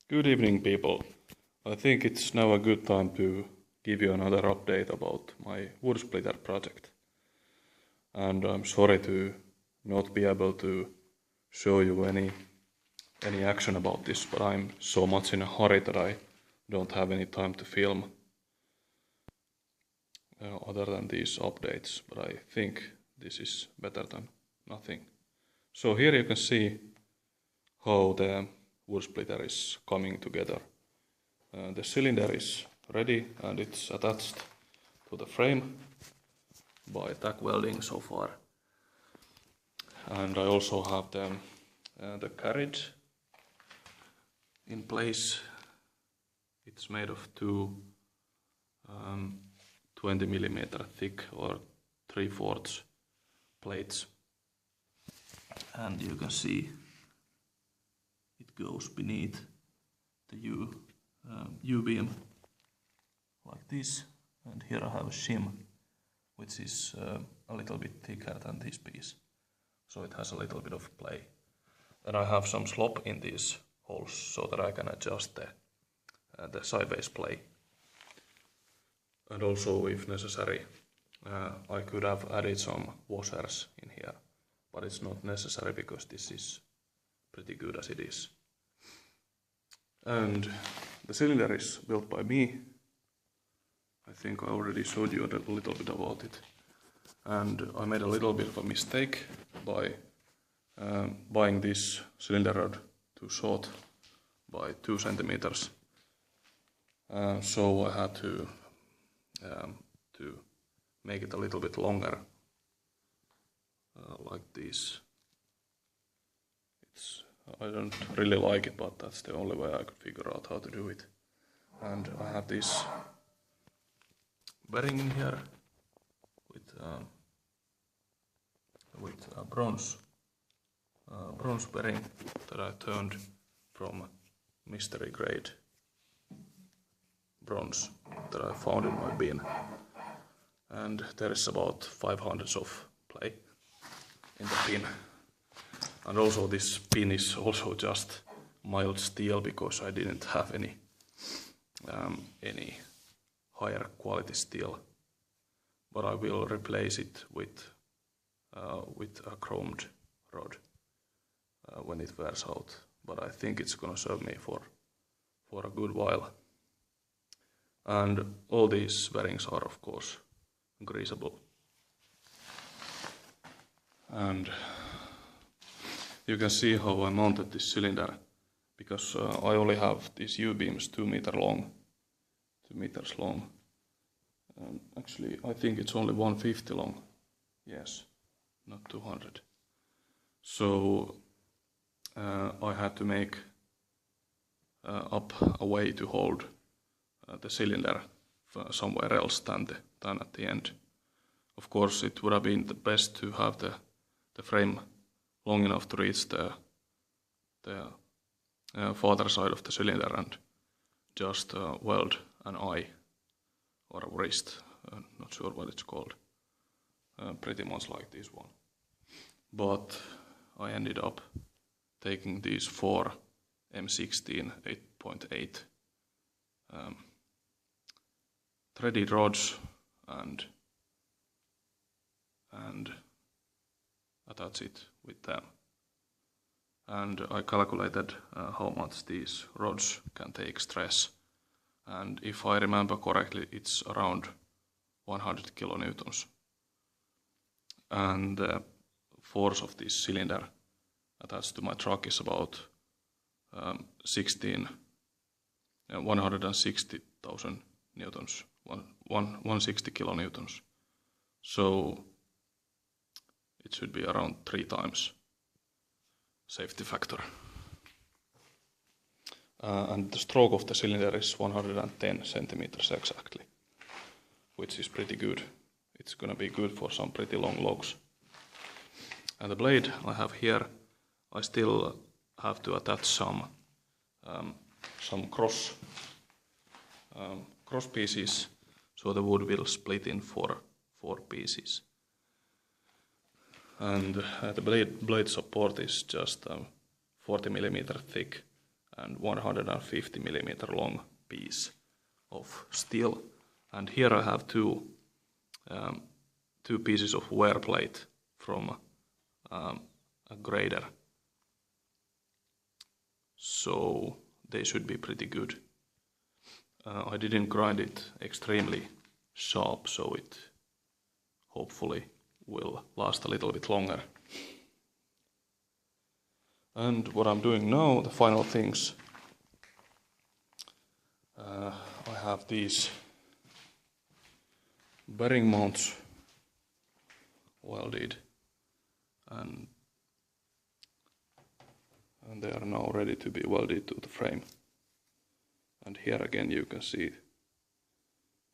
Good evening, people. I think it's now a good time to give you another update about my wood splitter project. And I'm sorry to not be able to show you any action about this, but I'm so much in a hurry that I don't have any time to film other than these updates. But I think this is better than nothing. So here you can see how the wood splitter is coming together. The cylinder is ready and it's attached to the frame by tack welding so far. And I also have the carriage in place. It's made of two 20mm thick or 3/4 plates. And you can see it goes beneath the U-beam like this, and here I have a shim which is a little bit thicker than this piece, so it has a little bit of play. And I have some slop in these holes so that I can adjust the sideways play. And also, if necessary, I could have added some washers in here, but it's not necessary because this is pretty good as it is. And the cylinder is built by me. I think I already showed you a little bit about it. And I made a little bit of a mistake by buying this cylinder rod too short by 2 centimeters. So I had to make it a little bit longer, like this. I don't really like it, but that's the only way I could figure out how to do it. And I have this bearing in here with a bronze bearing that I turned from mystery grade bronze that I found in my bin. And there is about 500 of play in the pin. And also this pin is also just mild steel because I didn't have any higher quality steel. But I will replace it with a chromed rod when it wears out. But I think it's gonna serve me for a good while. And all these bearings are of course greasable. And you can see how I mounted this cylinder, because I only have these U-beams 2 meters long. Actually, I think it's only 150 long. Yes, not 200. So I had to make up a way to hold the cylinder somewhere else than at the end. Of course, it would have been the best to have the frame long enough to reach the farther side of the cylinder and just weld an eye or a wrist, not sure what it's called, pretty much like this one. But I ended up taking these 4 M16 8.8 threaded rods and attach it with them. And I calculated how much these rods can take stress, and if I remember correctly, it's around 100 kilonewtons. And the force of this cylinder attached to my truck is about 160,000 newtons, 160 kilonewtons. So it should be around 3 times safety factor. And the stroke of the cylinder is 110 centimeters exactly, which is pretty good. It's gonna be good for some pretty long logs. And the blade I have here, I still have to attach some cross pieces, so the wood will split in 4 pieces. And the blade support is just 40mm thick and 150 millimeter long piece of steel. And here I have two pieces of wear plate from a grader. So they should be pretty good. I didn't grind it extremely sharp, so it hopefully will last a little bit longer. And what I'm doing now, the final things, I have these bearing mounts welded, and they are now ready to be welded to the frame. And here again you can see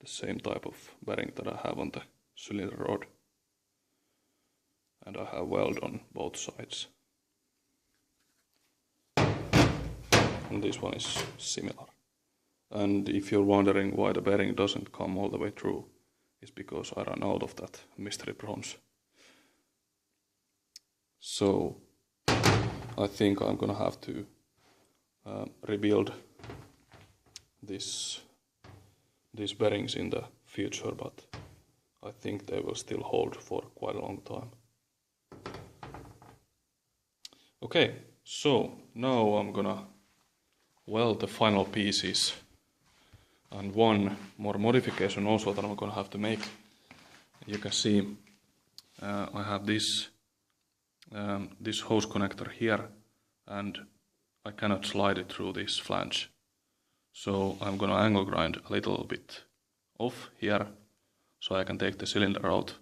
the same type of bearing that I have on the cylinder rod, and I have weld on both sides. And this one is similar. And if you're wondering why the bearing doesn't come all the way through, it's because I ran out of that mystery bronze. So I think I'm gonna have to rebuild these bearings in the future, but I think they will still hold for quite a long time. Okay, so now I'm gonna weld the final pieces, and one more modification also that I'm gonna have to make. You can see I have this hose connector here, and I cannot slide it through this flange. So I'm gonna angle grind a little bit off here so I can take the cylinder out,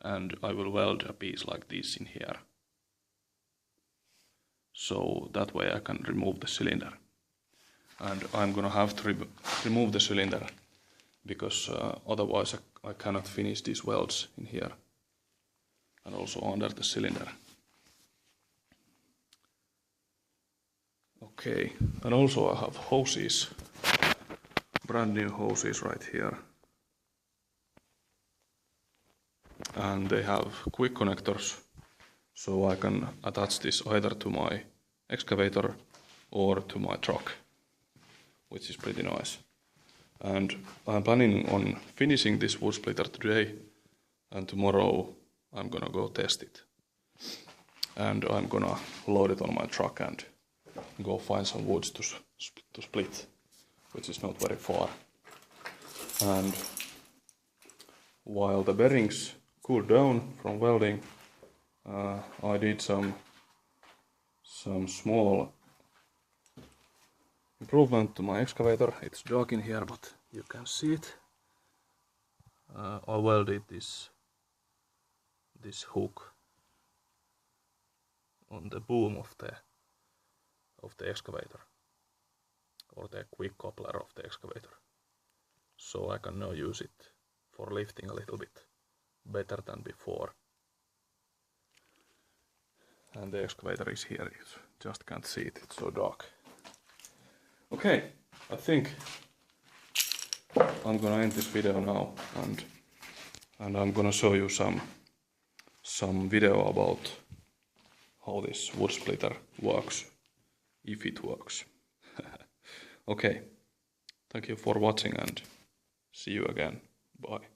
and I will weld a piece like this in here. So that way I can remove the cylinder. And I'm gonna have to remove the cylinder because otherwise I cannot finish these welds in here and also under the cylinder. Okay, and also I have hoses, brand new hoses right here. And they have quick connectors, so I can attach this either to my excavator or to my truck, which is pretty nice. And I'm planning on finishing this wood splitter today, and tomorrow I'm gonna go test it. And I'm gonna load it on my truck and go find some woods to split, which is not very far. And while the bearings cool down from welding, I did some small improvement to my excavator. It's dark in here, but you can see it. I welded this hook on the boom of the excavator, or the quick coupler of the excavator, so I can now use it for lifting a little bit better than before. And the excavator is here, you just can't see it, it's so dark. Okay, I think I'm gonna end this video now, and I'm gonna show you some video about how this wood splitter works, if it works. Okay, thank you for watching and see you again. Bye.